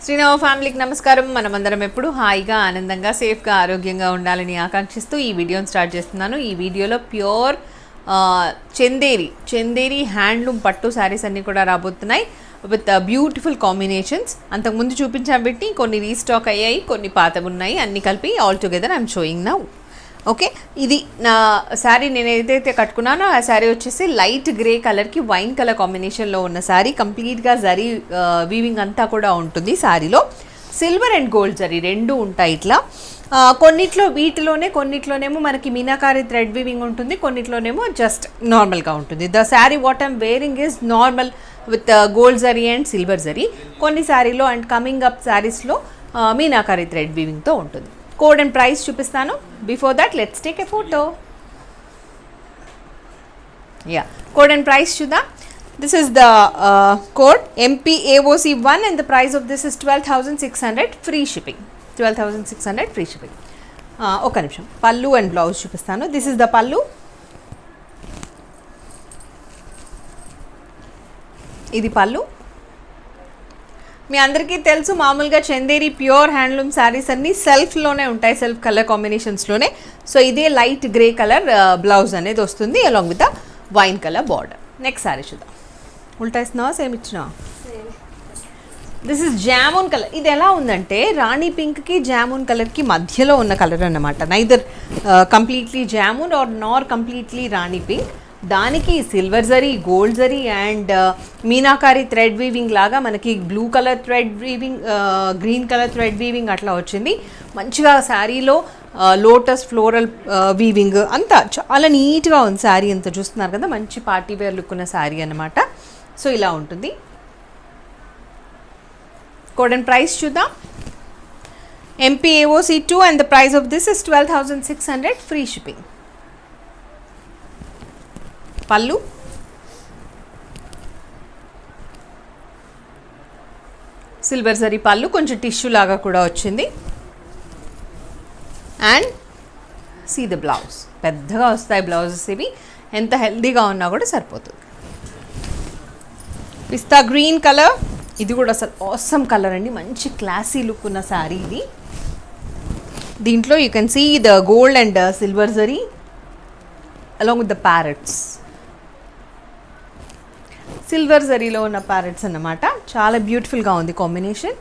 శ్రీనవ ఫ్యామిలీకి నమస్కారం. మనమందరం ఎప్పుడు హాయిగా ఆనందంగా సేఫ్గా ఆరోగ్యంగా ఉండాలని ఆకాంక్షిస్తూ ఈ వీడియోని స్టార్ట్ చేస్తున్నాను. ఈ వీడియోలో ప్యూర్ చందేరి హ్యాండ్లూమ్ పట్టు శారీస్ అన్నీ కూడా రాబోతున్నాయి విత్ బ్యూటిఫుల్ కాంబినేషన్స్. అంతకుముందు చూపించాను పెట్టి కొన్ని రీస్టాక్ అయ్యాయి, కొన్ని పాతవి ఉన్నాయి, అన్నీ కలిపి all together I'm showing now. Okay, ఇది నా శారీ నేను ఏదైతే కట్టుకున్నానో ఆ శారీ వచ్చేసి లైట్ గ్రే కలర్కి వైన్ కలర్ కాంబినేషన్లో ఉన్న శారీ. కంప్లీట్గా జరీ వీవింగ్ అంతా కూడా ఉంటుంది శారీలో. సిల్వర్ అండ్ గోల్డ్ జరీ రెండు ఉంటాయి ఇట్లా. కొన్నిట్లోనేమో మనకి మీనాకారి థ్రెడ్ వీవింగ్ ఉంటుంది, కొన్నిట్లోనేమో జస్ట్ నార్మల్గా ఉంటుంది. The sari what I'm wearing is normal with gold zari and silver zari. కొన్ని శారీలో అండ్ కమింగ్ అప్ శారీస్లో మీనాకారి థ్రెడ్ వీవింగ్తో ఉంటుంది. కోడ్ అండ్ ప్రైస్ చూపిస్తాను. Before that let's take a photo. Code and price చూద్దాం. This is the code MPAOC1 and the price of this is 12,600 free shipping. 12,600 free shipping. ఒక నిమిషం, పల్లు and blouse చూపిస్తాను. This is the పల్లు, ఇది పల్లు. మీ అందరికీ తెలుసు మామూలుగా చందేరి ప్యూర్ హ్యాండ్లూమ్ శారీస్ అన్నీ సెల్ఫ్లోనే ఉంటాయి, సెల్ఫ్ కలర్ కాంబినేషన్స్లోనే. సో ఇదే లైట్ గ్రే కలర్ బ్లౌజ్ అనేది వస్తుంది along with the wine colour border. Next sari చూద్దాం. ఉల్టా ఇస్తున్నావా సేమ్ ఇచ్చినావా? This is jamun colour. ఇది ఎలా ఉందంటే రాణి పింక్కి జామున్ కలర్కి మధ్యలో ఉన్న కలర్ అన్నమాట. Neither completely jamun are Nar completely Rani pink. దానికి silver zari, gold zari and meenakari thread weaving లాగా మనకి blue colour thread weaving, green colour thread weaving అట్లా వచ్చింది. మంచిగా శారీలో లోటస్ ఫ్లోరల్ వీవింగ్ అంతా చాలా నీట్గా ఉంది. శారీ అంతా చూస్తున్నారు కదా, మంచి పార్టీ వేర్ లుక్ ఉన్న శారీ అన్నమాట. సో ఇలా ఉంటుంది. కోడ్ అండ్ ప్రైస్ చూద్దాం. MPAOC2 and the price of this is 12,600 free shipping. Pallu, silver zari pallu, కొంచెం టిష్యూ లాగా కూడా వచ్చింది. And see the blouse. పెద్దగా వస్తాయి బ్లౌజెస్ ఇవి, ఎంత హెల్దీగా ఉన్నా కూడా సరిపోతుంది. పిస్తా గ్రీన్ కలర్, ఇది కూడా అసలు ఆసమ్ కలర్ అండి, మంచి క్లాసీ లుక్ ఉన్న శారీ ఇది. దీంట్లో you can see the gold and silver zari along with the parrots. Silver జరీలో ఉన్న ప్యారెట్స్ అన్నమాట. చాలా బ్యూటిఫుల్గా ఉంది combination.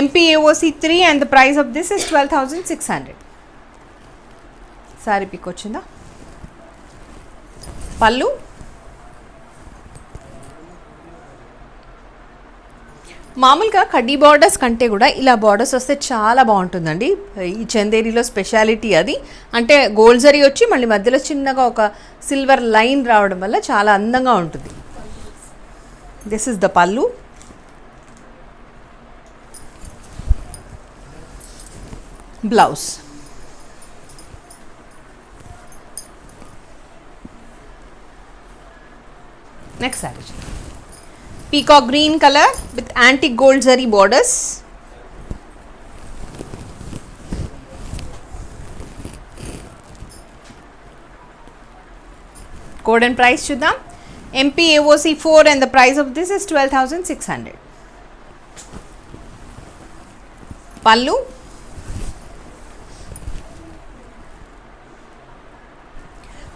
MPAOC3 and the price of this is 12,600. Sari pic వచ్చిందా? పల్లు, మామూలుగా కడ్డీ బార్డర్స్ కంటే కూడా ఇలా బార్డర్స్ వస్తే చాలా బాగుంటుందండి. ఈ చందేరిలో స్పెషాలిటీ అది. అంటే గోల్డ్ జరీ వచ్చి మళ్ళీ మధ్యలో చిన్నగా ఒక సిల్వర్ లైన్ రావడం వల్ల చాలా అందంగా ఉంటుంది. దిస్ ఇస్ ద పల్లు. Blouse. Next sari peacock green colour with antique gold zari borders. Code and price చూద్దాం. MPAOC4 and the price of this is 12,600. పల్లు,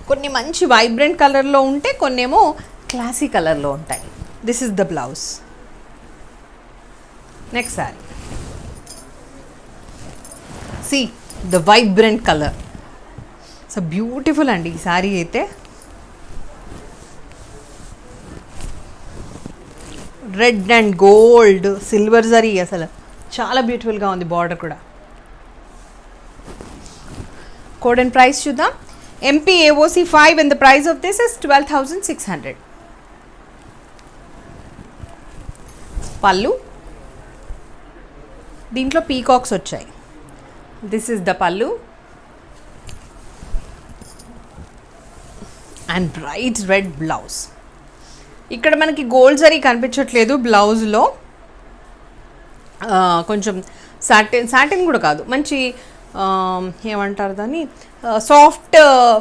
కొన్ని మంచి వైబ్రెంట్ కలర్లో ఉంటే కొన్నేమో క్లాసీ కలర్లో ఉంటాయి. This is the blouse. Next sari see the vibrant colour. So beautiful అండి ఈ శారీ అయితే. Red and gold silver zari అసలు చాలా బ్యూటిఫుల్గా ఉంది. బార్డర్ కూడా. కోడ్ అండ్ ప్రైస్ చూద్దాం. MPAOC5 and the price of this is 12,600. పల్లు, దీంట్లో పీకాక్స్ వచ్చాయి. దిస్ ఇస్ ద పల్లు అండ్ బ్రైట్ రెడ్ బ్లౌజ్. ఇక్కడ మనకి గోల్డ్ జరీ కనిపించట్లేదు బ్లౌజ్లో. కొంచెం సాటిన్ కూడా కాదు, మంచి ఏమంటారు దాన్ని, సాఫ్ట్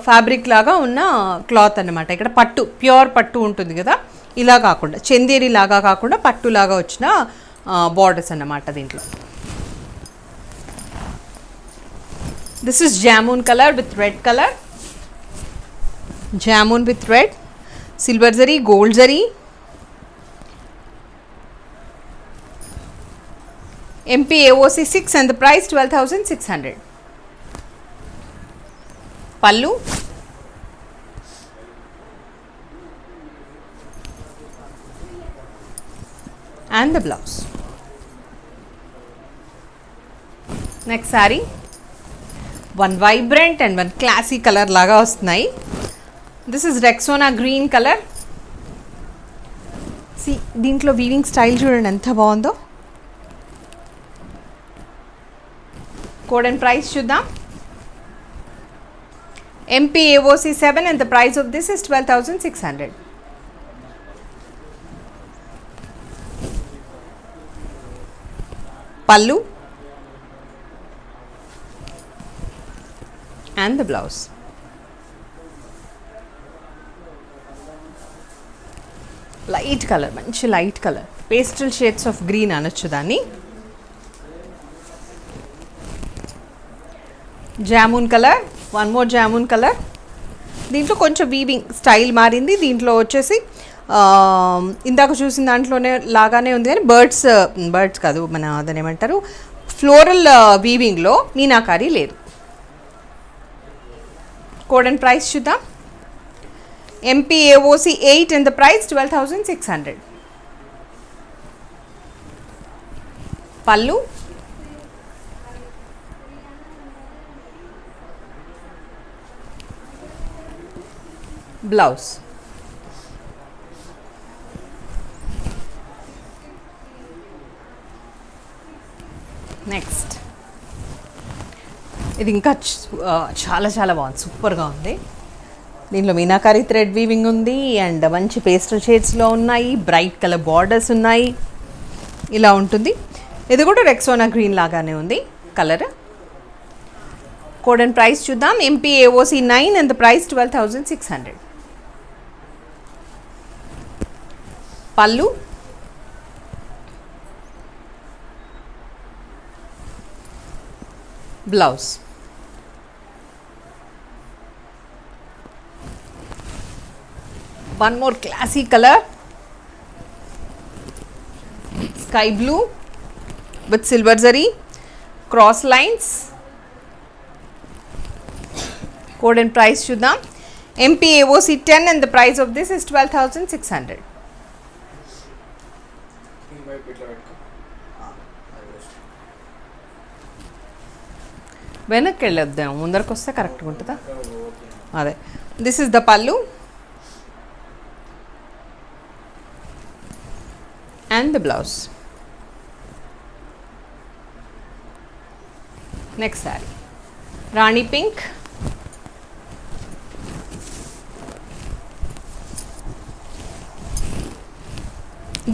ఫ్యాబ్రిక్ లాగా ఉన్న క్లాత్ అన్నమాట. ఇక్కడ పట్టు, ప్యూర్ పట్టు ఉంటుంది కదా, ఇలా కాకుండా చందేరి లాగా కాకుండా పట్టులాగా వచ్చిన బార్డర్స్ అన్నమాట దీంట్లో. This is jamun colour with red colour, jamun with red, silver zari, gold zari. MP AOC 6 and the price 12,600. Pallu and the blouse. Next saree, one vibrant and one classy color laga vastunayi. This is Rexona green color. See, దీంట్లో weaving style చూడండి ఎంత బాగుందో. Code and price చూద్దాం. MP AOC 7 and the price of this is 12,600. Pallu and the blouse. Light color, manchi light color, pastel shades of green అనొచ్చు దాన్ని. Jamun colour, one more jamun colour. దీంట్లో కొంచెం weaving style మారింది. దీంట్లో వచ్చేసి ఇందాక చూసిన దాంట్లోనే లాగానే ఉంది కానీ బర్డ్స్ కాదు, మన దాని ఏమంటారు, ఫ్లోరల్ వీవింగ్లో మీనాకారి లేదు. కోడ్ అండ్ ప్రైస్ చూద్దాం. MP AOC 8 and the price 12,600. Pallu, blouse. Next ఇది ఇంకా చాలా చాలా బాగుంది, సూపర్గా ఉంది. దీనిలో మీనాకారి థ్రెడ్ వీవింగ్ ఉంది అండ్ మంచి పేస్టల్ షేడ్స్లో ఉన్నాయి, బ్రైట్ కలర్ బార్డర్స్ ఉన్నాయి, ఇలా ఉంటుంది. ఇది కూడా రెక్సోనా గ్రీన్ లాగానే ఉంది కలర్. కోడ్ అండ్ ప్రైస్ చూద్దాం. MP AOC 9 and the price 12,600. Pallu, blouse. One more classy color, sky blue with silver zari, cross lines. Code and price చూద్దాం. MP AOC 10 and the price of this is 12,600. వెనక్కి వెళ్ళొద్దాం, ముందరకు వస్తే కరెక్ట్గా ఉంటుందా? అదే. This is the పల్లు and the blouse. Next saree, Rani pink,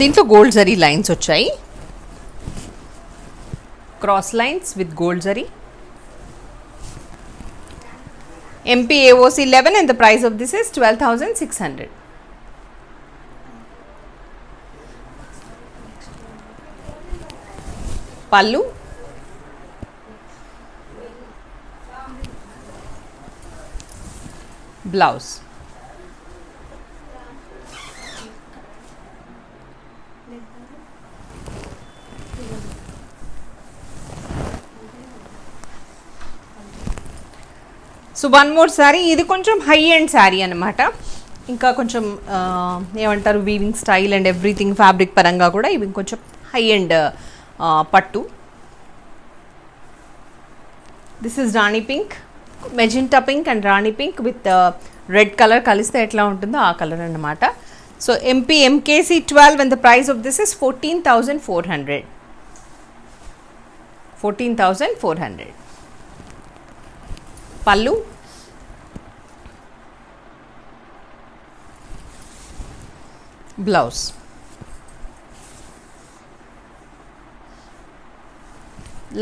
దీంట్లో gold zari lines వచ్చాయి, cross lines with gold zari. MP AOC 11 and the price of this is 12,600. Pallu, blouse. So one more sari, ఇది కొంచెం హై ఎండ్ శారీ అనమాట. ఇంకా కొంచెం ఏమంటారు, weaving style and everything fabric పరంగా కూడా ఇవి కొంచెం హై ఎండ్ పట్టు. This is Rani pink, magenta pink and Rani pink with red colour కలిస్తే ఎట్లా ఉంటుందో ఆ కలర్ అన్నమాట. So MP MKC 12 and the price of this is 14,400. 14,400. Pallu, blouse.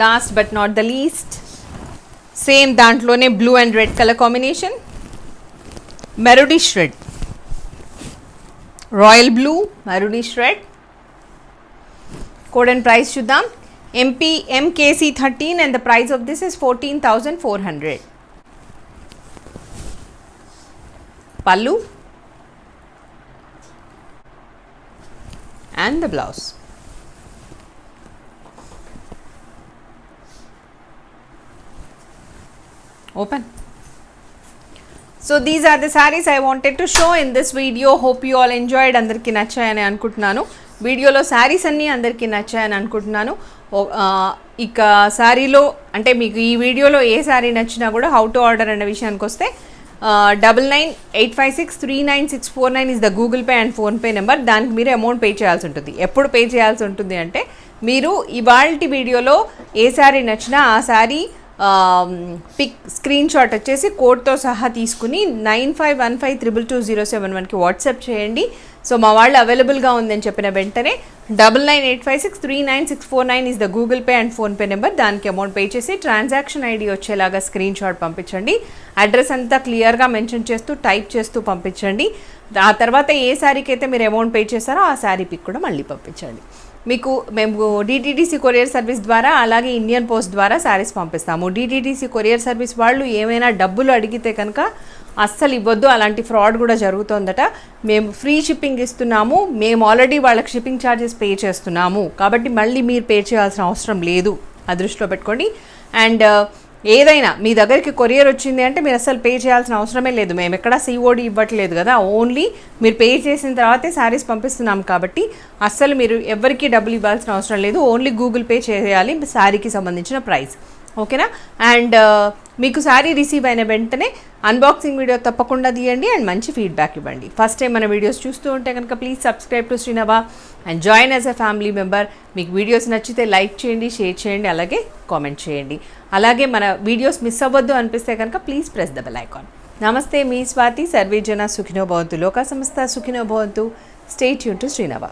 Last but not the least, same దాంట్లోనే blue and red color combination, Marudi shred, royal blue, Marudi shred, code and price చూద్దాం. MKC13 and the price of this is 14,400. Pallu and the blouse. Open. So these are the sarees I wanted to show in this video. Hope you all enjoyed. Andarki nachayani anukuntunnanu. వీడియోలో శారీస్ అన్నీ అందరికీ నచ్చాయని అనుకుంటున్నాను. ఇక శారీలో అంటే మీకు ఈ వీడియోలో ఏ శారీ నచ్చినా కూడా హౌ టు ఆర్డర్ అనే విషయానికి వస్తే 9985639649 is the Google pay and PhonePe number. దానికి మీరు అమౌంట్ పే చేయాల్సి ఉంటుంది. ఎప్పుడు పే చేయాల్సి ఉంటుంది అంటే మీరు ఇవాల్టి వీడియోలో ఏ శారీ నచ్చినా ఆ శారీ పిక్ స్క్రీన్ షాట్ వచ్చేసి కోడ్తో సహా తీసుకుని 9515222071కి వాట్సాప్ చేయండి. సో మా వాళ్ళు అవైలబుల్గా ఉందని చెప్పిన వెంటనే 9985639649 is the Google pay and PhonePe number. దానికి అమౌంట్ పే చేసి ట్రాన్సాక్షన్ ఐడి వచ్చేలాగా స్క్రీన్ షాట్ పంపించండి. అడ్రస్ అంతా క్లియర్గా మెన్షన్ చేస్తూ టైప్ చేస్తూ పంపించండి. ఆ తర్వాత ఏ శారీకి అయితే మీరు అమౌంట్ పే చేస్తారో ఆ శారీ పిక్ కూడా మళ్ళీ పంపించండి. మీకు మేము డిటిడిసి కొరియర్ సర్వీస్ ద్వారా అలాగే ఇండియన్ పోస్ట్ ద్వారా శారీస్ పంపిస్తాము. డిటిడిసి కొరియర్ సర్వీస్ వాళ్ళు ఏమైనా డబ్బులు అడిగితే కనుక అస్సలు ఇవ్వద్దు. అలాంటి ఫ్రాడ్ కూడా జరుగుతోందట. మేము ఫ్రీ షిప్పింగ్ ఇస్తున్నాము. మేము ఆల్రెడీ వాళ్ళకి షిప్పింగ్ ఛార్జెస్ పే చేస్తున్నాము. కాబట్టి మళ్ళీ మీరు పే చేయాల్సిన అవసరం లేదు. దృష్టిలో పెట్టుకోండి. అండ్ ఏదైనా మీ దగ్గరికి కొరియర్ వచ్చింది అంటే మీరు అసలు పే చేయాల్సిన అవసరమే లేదు. మేము ఎక్కడ సిఓడి ఇవ్వట్లేదు కదా. ఓన్లీ మీరు పే చేసిన తర్వాతే శారీస్ పంపిస్తున్నాం కాబట్టి అస్సలు మీరు ఎవరికి డబ్బులు ఇవ్వాల్సిన అవసరం లేదు. ఓన్లీ గూగుల్ పే చేయాలి శారీకి సంబంధించిన ప్రైస్. ఓకేనా. అండ్ మీకు శారీ రిసీవ్ అయిన వెంటనే అన్బాక్సింగ్ వీడియో తప్పకుండా తీయండి అండ్ మంచి ఫీడ్బ్యాక్ ఇవ్వండి. ఫస్ట్ టైం మన వీడియోస్ చూస్తూ ఉంటే కనుక please subscribe to Srinava and join as a family member. మీకు వీడియోస్ నచ్చితే లైక్ చేయండి, షేర్ చేయండి, అలాగే కామెంట్ చేయండి. అలాగే మన వీడియోస్ మిస్ అవ్వద్దు అనిపిస్తే కనుక please press the bell icon. నమస్తే, మీ స్వాతి. సర్వే జన సుఖినో భవంతు, లోకా సమస్త సుఖినో భవంతు. Stay tuned to Srinava.